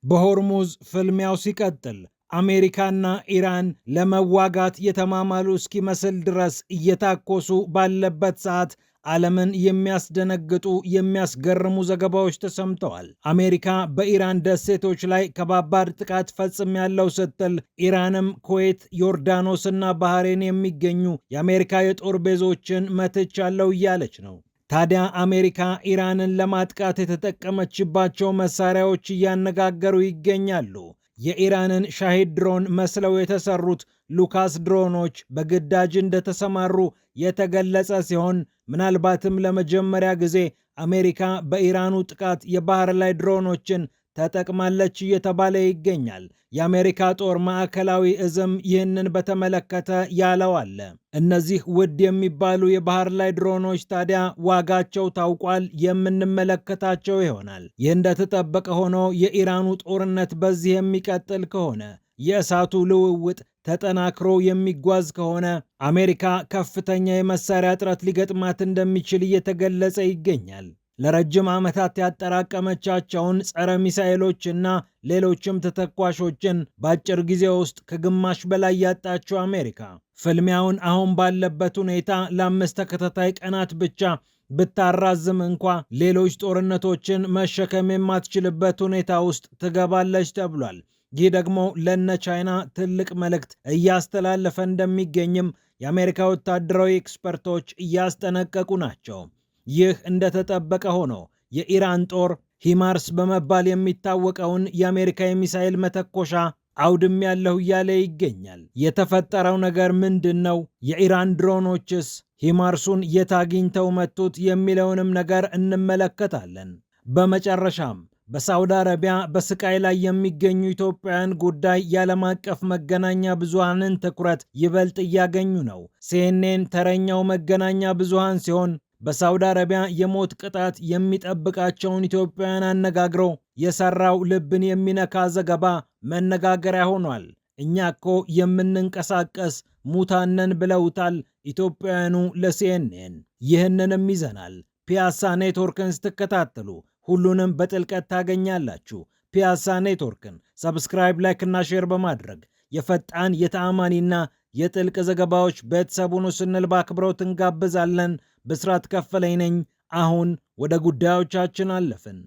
በሆርሙዝ ፍልሚያው ሲቀጥል አሜሪካና ኢራን ለመዋጋት የተማማሉ እስኪመስል ድረስ እየታኮሱ ባለበት ሰዓት ዓለምን የሚያስደነግጡ የሚያስገርሙ ዘገባዎች ተሰምተዋል። አሜሪካ በኢራን ደሴቶች ላይ ከባባድ ጥቃት ፈጽሜያለሁ ስትል፣ ኢራንም ኩዌት፣ ዮርዳኖስና ባህሬን የሚገኙ የአሜሪካ የጦር ቤዞችን መትቻለሁ እያለች ነው። ታዲያ አሜሪካ ኢራንን ለማጥቃት የተጠቀመችባቸው መሳሪያዎች እያነጋገሩ ይገኛሉ። የኢራንን ሻሂድ ድሮን መስለው የተሰሩት ሉካስ ድሮኖች በግዳጅ እንደተሰማሩ የተገለጸ ሲሆን ምናልባትም ለመጀመሪያ ጊዜ አሜሪካ በኢራኑ ጥቃት የባህር ላይ ድሮኖችን ተጠቅማለች እየተባለ ይገኛል። የአሜሪካ ጦር ማዕከላዊ እዝም ይህንን በተመለከተ ያለው አለ። እነዚህ ውድ የሚባሉ የባህር ላይ ድሮኖች ታዲያ ዋጋቸው ታውቋል፣ የምንመለከታቸው ይሆናል። ይህ እንደተጠበቀ ሆኖ የኢራኑ ጦርነት በዚህ የሚቀጥል ከሆነ የእሳቱ ልውውጥ ተጠናክሮ የሚጓዝ ከሆነ አሜሪካ ከፍተኛ የመሳሪያ እጥረት ሊገጥማት እንደሚችል እየተገለጸ ይገኛል። ለረጅም ዓመታት ያጠራቀመቻቸውን ጸረ ሚሳኤሎችና ሌሎችም ተተኳሾችን በአጭር ጊዜ ውስጥ ከግማሽ በላይ ያጣችው አሜሪካ ፍልሚያውን አሁን ባለበት ሁኔታ ለ5 ተከታታይ ቀናት ብቻ ብታራዝም እንኳ ሌሎች ጦርነቶችን መሸከም የማትችልበት ሁኔታ ውስጥ ትገባለች ተብሏል። ይህ ደግሞ ለነ ቻይና ትልቅ መልእክት እያስተላለፈ እንደሚገኝም የአሜሪካ ወታደራዊ ኤክስፐርቶች እያስጠነቀቁ ናቸው። ይህ እንደተጠበቀ ሆኖ የኢራን ጦር ሂማርስ በመባል የሚታወቀውን የአሜሪካ የሚሳኤል መተኮሻ አውድም ያለሁ እያለ ይገኛል። የተፈጠረው ነገር ምንድን ነው? የኢራን ድሮኖችስ ሂማርሱን የት አግኝተው መቱት? የሚለውንም ነገር እንመለከታለን። በመጨረሻም በሳውዲ አረቢያ በስቃይ ላይ የሚገኙ ኢትዮጵያውያን ጉዳይ የዓለም አቀፍ መገናኛ ብዙሃንን ትኩረት ይበልጥ እያገኙ ነው። ሲኤንኤን ተረኛው መገናኛ ብዙሃን ሲሆን በሳውዲ አረቢያ የሞት ቅጣት የሚጠብቃቸውን ኢትዮጵያውያን አነጋግሮ የሰራው ልብን የሚነካ ዘገባ መነጋገሪያ ሆኗል። እኛ እኮ የምንንቀሳቀስ ሙታነን ብለውታል ኢትዮጵያውያኑ ለሲኤንኤን። ይህንንም ይዘናል። ፒያሳ ኔትወርክን ስትከታተሉ ሁሉንም በጥልቀት ታገኛላችሁ። ፒያሳ ኔትወርክን ሰብስክራይብ፣ ላይክ እና ሼር በማድረግ የፈጣን የተአማኒና የጥልቅ ዘገባዎች ቤተሰቡን ስንል በአክብሮት እንጋብዛለን። ብስራት ከፈለኝ ነኝ። አሁን ወደ ጉዳዮቻችን አለፍን።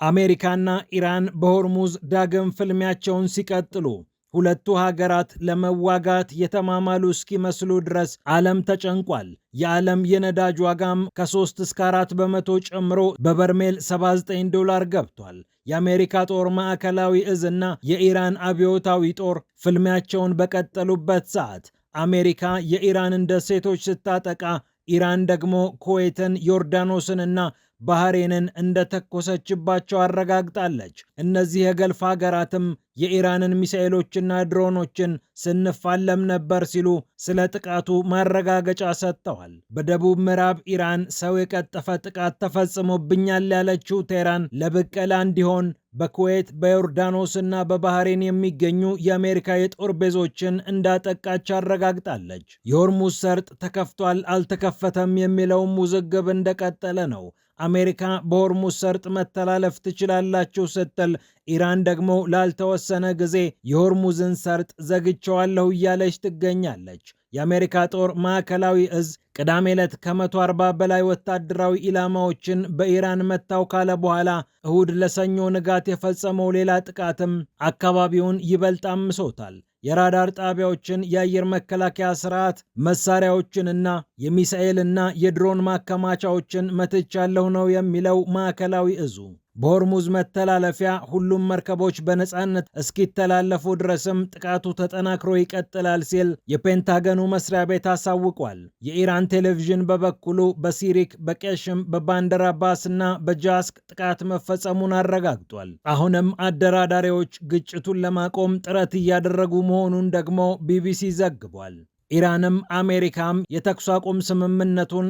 አሜሪካና ኢራን በሆርሙዝ ዳግም ፍልሚያቸውን ሲቀጥሉ ሁለቱ ሀገራት ለመዋጋት የተማማሉ እስኪመስሉ ድረስ ዓለም ተጨንቋል። የዓለም የነዳጅ ዋጋም ከ3 እስከ 4 በመቶ ጨምሮ በበርሜል $79 ገብቷል። የአሜሪካ ጦር ማዕከላዊ እዝ እና የኢራን አብዮታዊ ጦር ፍልሚያቸውን በቀጠሉበት ሰዓት አሜሪካ የኢራንን ደሴቶች ስታጠቃ፣ ኢራን ደግሞ ኩዌትን፣ ዮርዳኖስንና ባህሬንን እንደተኮሰችባቸው አረጋግጣለች። እነዚህ የገልፍ ሀገራትም የኢራንን ሚሳኤሎችና ድሮኖችን ስንፋለም ነበር ሲሉ ስለ ጥቃቱ ማረጋገጫ ሰጥተዋል። በደቡብ ምዕራብ ኢራን ሰው የቀጠፈ ጥቃት ተፈጽሞብኛል ያለችው ቴህራን ለብቀላ እንዲሆን በኩዌት በዮርዳኖስና በባህሬን የሚገኙ የአሜሪካ የጦር ቤዞችን እንዳጠቃች አረጋግጣለች። የሆርሙዝ ሰርጥ ተከፍቷል አልተከፈተም የሚለውም ውዝግብ እንደቀጠለ ነው። አሜሪካ በሆርሙዝ ሰርጥ መተላለፍ ትችላላችሁ ስትል፣ ኢራን ደግሞ ላልተወሰነ ጊዜ የሆርሙዝን ሰርጥ ዘግቸዋለሁ እያለች ትገኛለች። የአሜሪካ ጦር ማዕከላዊ እዝ ቅዳሜ ዕለት ከ140 በላይ ወታደራዊ ኢላማዎችን በኢራን መታው ካለ በኋላ እሁድ ለሰኞ ንጋት የፈጸመው ሌላ ጥቃትም አካባቢውን ይበልጥ አምሶታል። የራዳር ጣቢያዎችን፣ የአየር መከላከያ ስርዓት መሳሪያዎችንና የሚሳኤልና የድሮን ማከማቻዎችን መትቻለሁ ነው የሚለው ማዕከላዊ እዙ። በሆርሙዝ መተላለፊያ ሁሉም መርከቦች በነፃነት እስኪተላለፉ ድረስም ጥቃቱ ተጠናክሮ ይቀጥላል ሲል የፔንታገኑ መስሪያ ቤት አሳውቋል። የኢራን ቴሌቪዥን በበኩሉ በሲሪክ፣ በቄሽም፣ በባንደር አባስ እና በጃስክ ጥቃት መፈጸሙን አረጋግጧል። አሁንም አደራዳሪዎች ግጭቱን ለማቆም ጥረት እያደረጉ መሆኑን ደግሞ ቢቢሲ ዘግቧል። ኢራንም አሜሪካም የተኩስ አቁም ስምምነቱን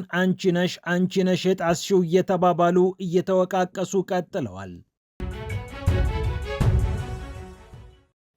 አንቺ ነሽ የጣስሽው እየተባባሉ እየተወቃቀሱ ቀጥለዋል።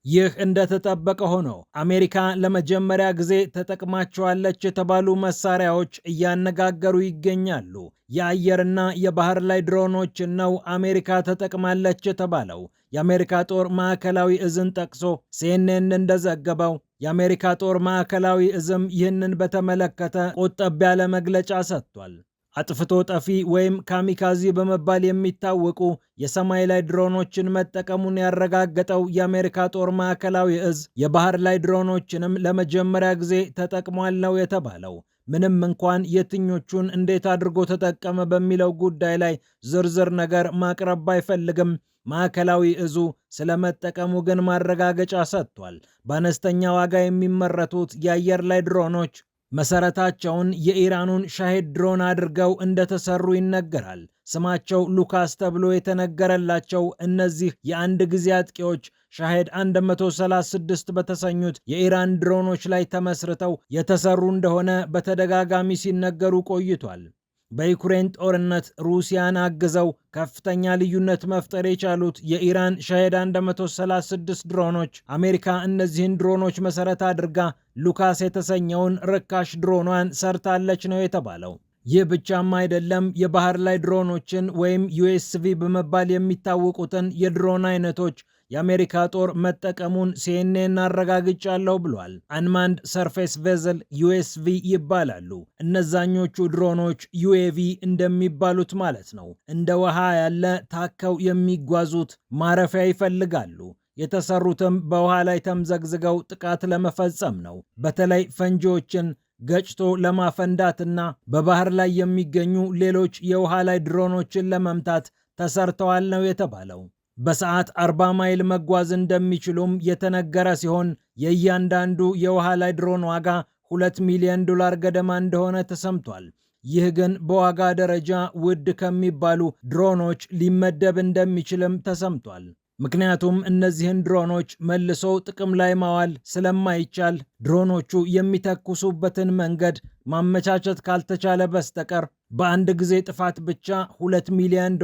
ይህ እንደተጠበቀ ሆኖ አሜሪካ ለመጀመሪያ ጊዜ ተጠቅማቸዋለች የተባሉ መሳሪያዎች እያነጋገሩ ይገኛሉ። የአየርና የባህር ላይ ድሮኖችን ነው አሜሪካ ተጠቅማለች የተባለው። የአሜሪካ ጦር ማዕከላዊ እዝን ጠቅሶ ሲኤንኤን እንደዘገበው የአሜሪካ ጦር ማዕከላዊ እዝም ይህንን በተመለከተ ቆጠብ ያለ መግለጫ ሰጥቷል። አጥፍቶ ጠፊ ወይም ካሚካዚ በመባል የሚታወቁ የሰማይ ላይ ድሮኖችን መጠቀሙን ያረጋገጠው የአሜሪካ ጦር ማዕከላዊ እዝ የባህር ላይ ድሮኖችንም ለመጀመሪያ ጊዜ ተጠቅሟል ነው የተባለው። ምንም እንኳን የትኞቹን እንዴት አድርጎ ተጠቀመ በሚለው ጉዳይ ላይ ዝርዝር ነገር ማቅረብ ባይፈልግም ማዕከላዊ እዙ ስለመጠቀሙ ግን ማረጋገጫ ሰጥቷል። በአነስተኛ ዋጋ የሚመረቱት የአየር ላይ ድሮኖች መሰረታቸውን የኢራኑን ሻሄድ ድሮን አድርገው እንደተሰሩ ይነገራል። ስማቸው ሉካስ ተብሎ የተነገረላቸው እነዚህ የአንድ ጊዜ አጥቂዎች ሻሄድ 136 በተሰኙት የኢራን ድሮኖች ላይ ተመስርተው የተሰሩ እንደሆነ በተደጋጋሚ ሲነገሩ ቆይቷል። በዩክሬን ጦርነት ሩሲያን አግዘው ከፍተኛ ልዩነት መፍጠር የቻሉት የኢራን ሻሄድ 136 ድሮኖች አሜሪካ እነዚህን ድሮኖች መሰረት አድርጋ ሉካስ የተሰኘውን ርካሽ ድሮኗን ሰርታለች ነው የተባለው። ይህ ብቻም አይደለም። የባህር ላይ ድሮኖችን ወይም ዩኤስቪ በመባል የሚታወቁትን የድሮን አይነቶች የአሜሪካ ጦር መጠቀሙን ሲኤንኤን አረጋግጫለሁ ብሏል። አንማንድ ሰርፌስ ቬዘል ዩኤስቪ ይባላሉ። እነዛኞቹ ድሮኖች ዩኤቪ እንደሚባሉት ማለት ነው። እንደ ውሃ ያለ ታከው የሚጓዙት ማረፊያ ይፈልጋሉ። የተሰሩትም በውሃ ላይ ተምዘግዝገው ጥቃት ለመፈጸም ነው። በተለይ ፈንጂዎችን ገጭቶ ለማፈንዳትና በባህር ላይ የሚገኙ ሌሎች የውሃ ላይ ድሮኖችን ለመምታት ተሰርተዋል ነው የተባለው። በሰዓት 40 ማይል መጓዝ እንደሚችሉም የተነገረ ሲሆን የእያንዳንዱ የውሃ ላይ ድሮን ዋጋ $2 ሚሊዮን ገደማ እንደሆነ ተሰምቷል። ይህ ግን በዋጋ ደረጃ ውድ ከሚባሉ ድሮኖች ሊመደብ እንደሚችልም ተሰምቷል። ምክንያቱም እነዚህን ድሮኖች መልሶ ጥቅም ላይ ማዋል ስለማይቻል ድሮኖቹ የሚተኩሱበትን መንገድ ማመቻቸት ካልተቻለ በስተቀር በአንድ ጊዜ ጥፋት ብቻ $2 ሚሊዮን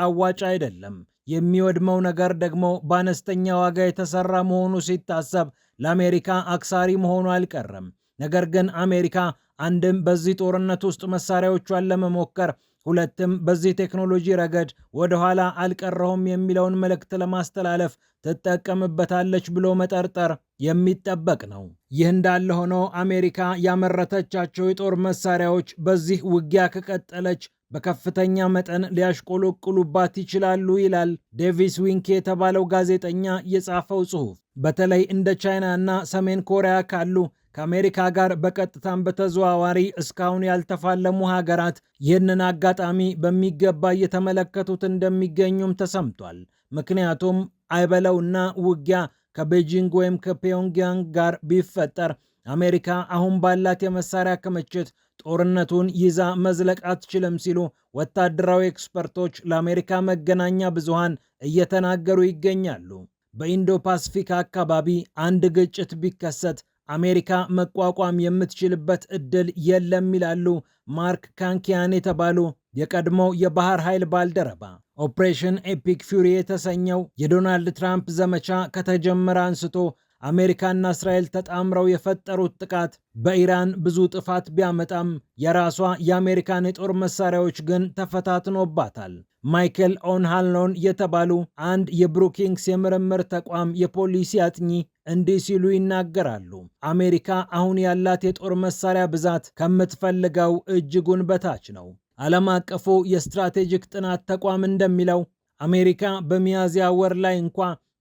አዋጭ አይደለም። የሚወድመው ነገር ደግሞ በአነስተኛ ዋጋ የተሰራ መሆኑ ሲታሰብ ለአሜሪካ አክሳሪ መሆኑ አልቀረም። ነገር ግን አሜሪካ አንድም በዚህ ጦርነት ውስጥ መሳሪያዎቿን ለመሞከር ሁለትም በዚህ ቴክኖሎጂ ረገድ ወደኋላ አልቀረሁም የሚለውን መልእክት ለማስተላለፍ ትጠቀምበታለች ብሎ መጠርጠር የሚጠበቅ ነው። ይህ እንዳለ ሆኖ አሜሪካ ያመረተቻቸው የጦር መሳሪያዎች በዚህ ውጊያ ከቀጠለች በከፍተኛ መጠን ሊያሽቆለቁሉባት ይችላሉ ይላል ዴቪስ ዊንክ የተባለው ጋዜጠኛ የጻፈው ጽሑፍ። በተለይ እንደ ቻይና እና ሰሜን ኮሪያ ካሉ ከአሜሪካ ጋር በቀጥታም በተዘዋዋሪ እስካሁን ያልተፋለሙ ሀገራት ይህንን አጋጣሚ በሚገባ እየተመለከቱት እንደሚገኙም ተሰምቷል። ምክንያቱም አይበለውና ውጊያ ከቤጂንግ ወይም ከፒዮንግያንግ ጋር ቢፈጠር አሜሪካ አሁን ባላት የመሳሪያ ክምችት ጦርነቱን ይዛ መዝለቅ አትችልም ሲሉ ወታደራዊ ኤክስፐርቶች ለአሜሪካ መገናኛ ብዙሃን እየተናገሩ ይገኛሉ። በኢንዶ ፓሲፊክ አካባቢ አንድ ግጭት ቢከሰት አሜሪካ መቋቋም የምትችልበት እድል የለም ይላሉ ማርክ ካንኪያን የተባሉ የቀድሞው የባህር ኃይል ባልደረባ። ኦፕሬሽን ኤፒክ ፊውሪ የተሰኘው የዶናልድ ትራምፕ ዘመቻ ከተጀመረ አንስቶ አሜሪካና እስራኤል ተጣምረው የፈጠሩት ጥቃት በኢራን ብዙ ጥፋት ቢያመጣም የራሷ የአሜሪካን የጦር መሳሪያዎች ግን ተፈታትኖባታል። ማይክል ኦንሃልኖን የተባሉ አንድ የብሩኪንግስ የምርምር ተቋም የፖሊሲ አጥኚ እንዲህ ሲሉ ይናገራሉ። አሜሪካ አሁን ያላት የጦር መሳሪያ ብዛት ከምትፈልገው እጅጉን በታች ነው። ዓለም አቀፉ የስትራቴጂክ ጥናት ተቋም እንደሚለው አሜሪካ በሚያዝያ ወር ላይ እንኳ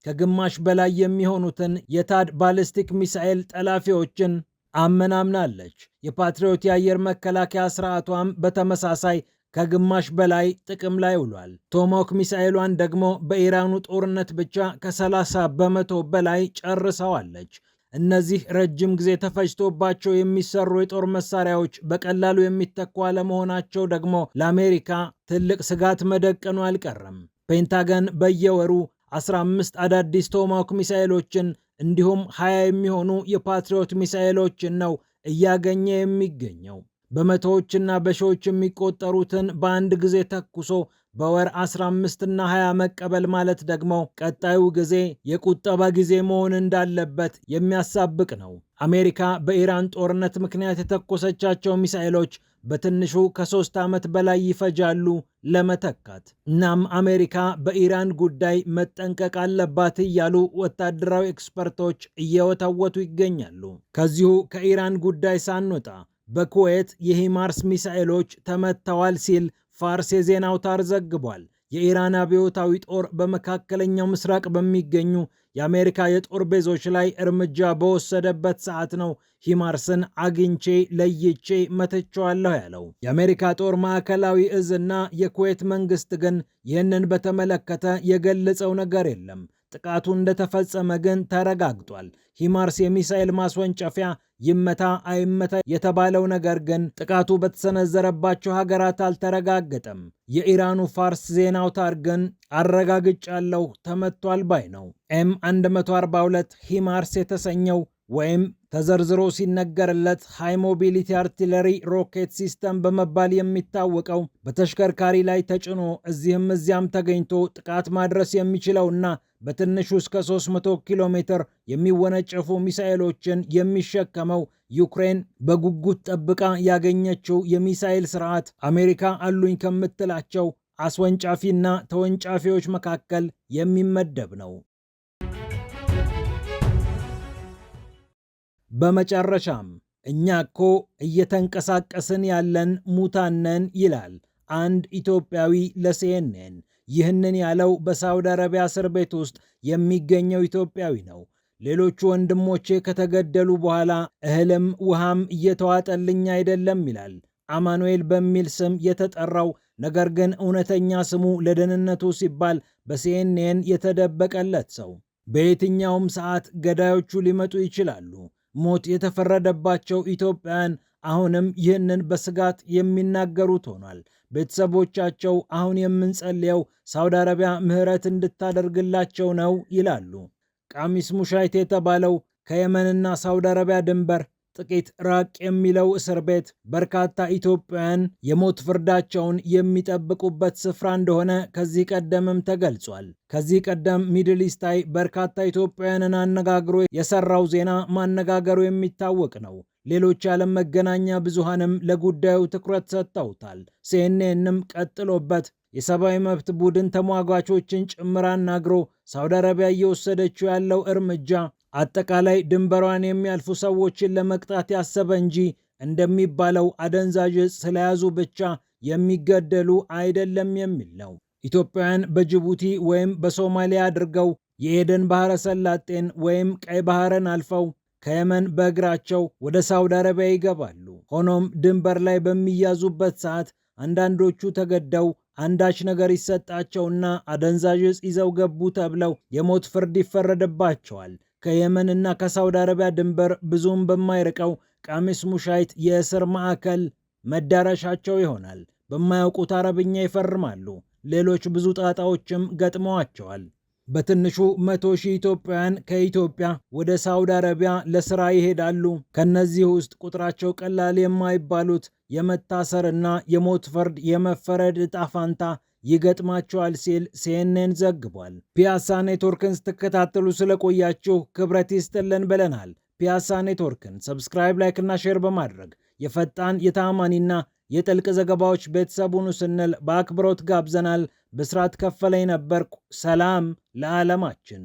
ከግማሽ በላይ የሚሆኑትን የታድ ባሊስቲክ ሚሳኤል ጠላፊዎችን አመናምናለች። የፓትሪዮት የአየር መከላከያ ስርዓቷም በተመሳሳይ ከግማሽ በላይ ጥቅም ላይ ውሏል። ቶማሃውክ ሚሳኤሏን ደግሞ በኢራኑ ጦርነት ብቻ ከ30 በመቶ በላይ ጨርሰዋለች። እነዚህ ረጅም ጊዜ ተፈጅቶባቸው የሚሰሩ የጦር መሳሪያዎች በቀላሉ የሚተኩ አለመሆናቸው ደግሞ ለአሜሪካ ትልቅ ስጋት መደቀኑ አልቀረም። ፔንታገን በየወሩ 15 አዳዲስ ቶማሃውክ ሚሳኤሎችን እንዲሁም 20 የሚሆኑ የፓትሪዮት ሚሳኤሎችን ነው እያገኘ የሚገኘው። በመቶዎችና በሺዎች የሚቆጠሩትን በአንድ ጊዜ ተኩሶ በወር 15 እና 20 መቀበል ማለት ደግሞ ቀጣዩ ጊዜ የቁጠባ ጊዜ መሆን እንዳለበት የሚያሳብቅ ነው። አሜሪካ በኢራን ጦርነት ምክንያት የተኮሰቻቸው ሚሳኤሎች በትንሹ ከ3 ዓመት በላይ ይፈጃሉ ለመተካት። እናም አሜሪካ በኢራን ጉዳይ መጠንቀቅ አለባት እያሉ ወታደራዊ ኤክስፐርቶች እየወተወቱ ይገኛሉ። ከዚሁ ከኢራን ጉዳይ ሳንወጣ በኩዌት የሂማርስ ሚሳኤሎች ተመተዋል ሲል ፋርስ የዜና አውታር ዘግቧል። የኢራን አብዮታዊ ጦር በመካከለኛው ምስራቅ በሚገኙ የአሜሪካ የጦር ቤዞች ላይ እርምጃ በወሰደበት ሰዓት ነው ሂማርስን አግኝቼ ለይቼ መትቼዋለሁ ያለው። የአሜሪካ ጦር ማዕከላዊ እዝ እና የኩዌት መንግስት ግን ይህንን በተመለከተ የገለጸው ነገር የለም። ጥቃቱ እንደተፈጸመ ግን ተረጋግጧል። ሂማርስ የሚሳኤል ማስወንጨፊያ ይመታ አይመታ የተባለው ነገር ግን ጥቃቱ በተሰነዘረባቸው ሀገራት አልተረጋገጠም። የኢራኑ ፋርስ ዜና አውታር ግን አረጋግጫለሁ ተመቷል ባይ ነው። ኤም142 ሂማርስ የተሰኘው ወይም ተዘርዝሮ ሲነገርለት ሃይ ሞቢሊቲ አርቲለሪ ሮኬት ሲስተም በመባል የሚታወቀው በተሽከርካሪ ላይ ተጭኖ እዚህም እዚያም ተገኝቶ ጥቃት ማድረስ የሚችለውና በትንሹ እስከ 300 ኪሎ ሜትር የሚወነጨፉ ሚሳኤሎችን የሚሸከመው ዩክሬን በጉጉት ጠብቃ ያገኘችው የሚሳኤል ስርዓት አሜሪካ አሉኝ ከምትላቸው አስወንጫፊና ተወንጫፊዎች መካከል የሚመደብ ነው። በመጨረሻም እኛ እኮ እየተንቀሳቀስን ያለን ሙታን ነን ይላል አንድ ኢትዮጵያዊ ለሲኤንኤን። ይህንን ያለው በሳውዲ አረቢያ እስር ቤት ውስጥ የሚገኘው ኢትዮጵያዊ ነው። ሌሎቹ ወንድሞቼ ከተገደሉ በኋላ እህልም ውሃም እየተዋጠልኝ አይደለም ይላል አማኑኤል በሚል ስም የተጠራው ነገር ግን እውነተኛ ስሙ ለደህንነቱ ሲባል በሲኤንኤን የተደበቀለት ሰው። በየትኛውም ሰዓት ገዳዮቹ ሊመጡ ይችላሉ። ሞት የተፈረደባቸው ኢትዮጵያውያን አሁንም ይህንን በስጋት የሚናገሩት ሆኗል። ቤተሰቦቻቸው አሁን የምንጸልየው ሳውዲ አረቢያ ምህረት እንድታደርግላቸው ነው ይላሉ። ቃሚስ ሙሻይት የተባለው ከየመንና ሳውዲ አረቢያ ድንበር ጥቂት ራቅ የሚለው እስር ቤት በርካታ ኢትዮጵያውያን የሞት ፍርዳቸውን የሚጠብቁበት ስፍራ እንደሆነ ከዚህ ቀደምም ተገልጿል። ከዚህ ቀደም ሚድል ኢስታይ በርካታ ኢትዮጵያውያንን አነጋግሮ የሰራው ዜና ማነጋገሩ የሚታወቅ ነው። ሌሎች የዓለም መገናኛ ብዙሃንም ለጉዳዩ ትኩረት ሰጥተውታል። ሲኤንኤንም ቀጥሎበት የሰብአዊ መብት ቡድን ተሟጋቾችን ጭምር አናግሮ ሳውዲ አረቢያ እየወሰደችው ያለው እርምጃ አጠቃላይ ድንበሯን የሚያልፉ ሰዎችን ለመቅጣት ያሰበ እንጂ እንደሚባለው አደንዛዥ ዕፅ ስለያዙ ብቻ የሚገደሉ አይደለም የሚል ነው። ኢትዮጵያውያን በጅቡቲ ወይም በሶማሊያ አድርገው የኤደን ባህረ ሰላጤን ወይም ቀይ ባህርን አልፈው ከየመን በእግራቸው ወደ ሳውዲ አረቢያ ይገባሉ። ሆኖም ድንበር ላይ በሚያዙበት ሰዓት አንዳንዶቹ ተገደው አንዳች ነገር ይሰጣቸውና አደንዛዥ ዕፅ ይዘው ገቡ ተብለው የሞት ፍርድ ይፈረድባቸዋል። ከየመን እና ከሳውዲ አረቢያ ድንበር ብዙም በማይርቀው ቃሚስ ሙሻይት የእስር ማዕከል መዳረሻቸው ይሆናል። በማያውቁት አረብኛ ይፈርማሉ። ሌሎች ብዙ ጣጣዎችም ገጥመዋቸዋል። በትንሹ 100,000 ኢትዮጵያውያን ከኢትዮጵያ ወደ ሳውዲ አረቢያ ለስራ ይሄዳሉ። ከነዚህ ውስጥ ቁጥራቸው ቀላል የማይባሉት የመታሰርና የሞት ፍርድ የመፈረድ ዕጣ ፋንታ ይገጥማቸዋል ሲል ሲኤንኤን ዘግቧል። ፒያሳ ኔትወርክን ስትከታተሉ ስለቆያችሁ ክብረት ይስጥልን ብለናል። ፒያሳ ኔትወርክን ሰብስክራይብ፣ ላይክ እና ሼር በማድረግ የፈጣን የታማኒና የጥልቅ ዘገባዎች ቤተሰቡን ስንል በአክብሮት ጋብዘናል። ብስራት ከፈለኝ ነበርኩ። ሰላም ለዓለማችን።